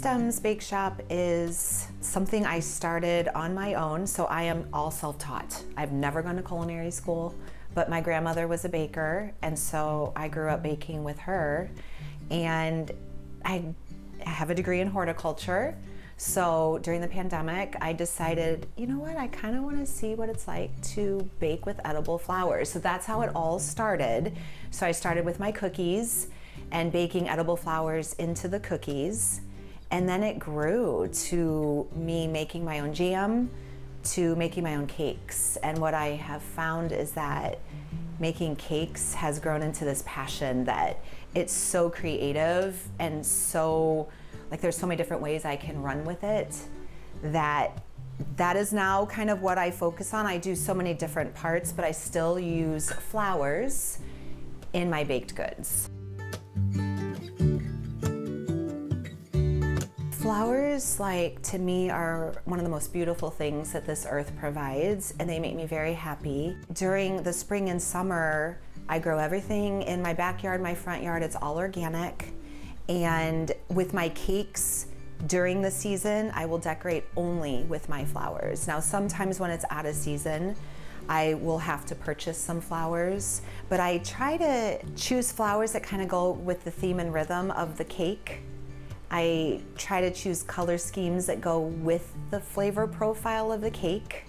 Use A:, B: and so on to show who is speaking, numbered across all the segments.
A: Stems Bake Shop is something I started on my own, so I am all self-taught. I've never gone to culinary school, but my grandmother was a baker, and so I grew up baking with her. And I have a degree in horticulture, so during the pandemic, I decided, you know what, I kind of want to see what it's like to bake with edible flowers. So that's how it all started. So I started with my cookies and baking edible flowers into the cookies. And then it grew to me making my own jam, to making my own cakes. And what I have found is that making cakes has grown into this passion that it's so creative and so, like, there's so many different ways I can run with it that is now kind of what I focus on. I do so many different parts, but I still use flowers in my baked goods. Flowers, like, to me, are one of the most beautiful things that this earth provides, and they make me very happy. During the spring and summer, I grow everything in my backyard, my front yard. It's all organic. And with my cakes, during the season, I will decorate only with my flowers. Now, sometimes when it's out of season, I will have to purchase some flowers, but I try to choose flowers that kind of go with the theme and rhythm of the cake. I try to choose color schemes that go with the flavor profile of the cake.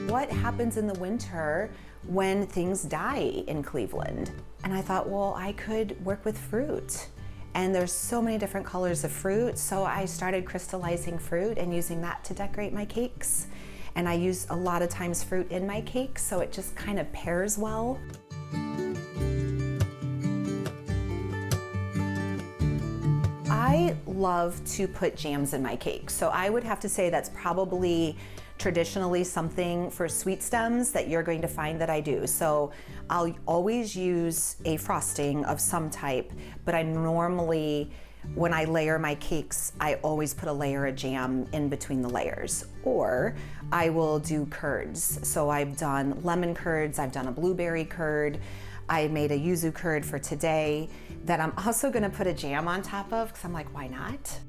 A: What happens in the winter when things die in Cleveland? And I thought, well, I could work with fruit. And there's so many different colors of fruit, so I started crystallizing fruit and using that to decorate my cakes. And I use a lot of times fruit in my cakes, so it just kind of pairs well. I love to put jams in my cakes, so I would have to say that's probably traditionally something for sweet stems that you're going to find that I do. So I'll always use a frosting of some type, but I normally, when I layer my cakes, I always put a layer of jam in between the layers. Or I will do curds. So I've done lemon curds, I've done a blueberry curd, I made a yuzu curd for today that I'm also gonna put a jam on top of, because I'm like, why not?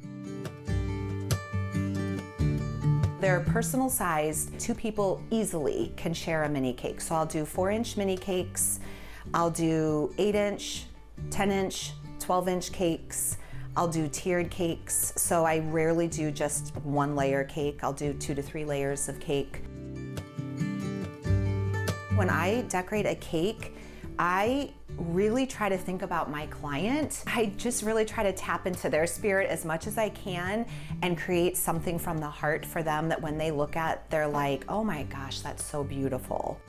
A: They're personal sized. 2 people easily can share a mini cake. So I'll do 4-inch mini cakes, I'll do 8-inch, 10-inch, 12-inch cakes, I'll do tiered cakes. So I rarely do just one layer cake. I'll do 2 to 3 layers of cake. When I decorate a cake, I really try to think about my client. I just really try to tap into their spirit as much as I can and create something from the heart for them that when they look at, they're like, oh my gosh, that's so beautiful.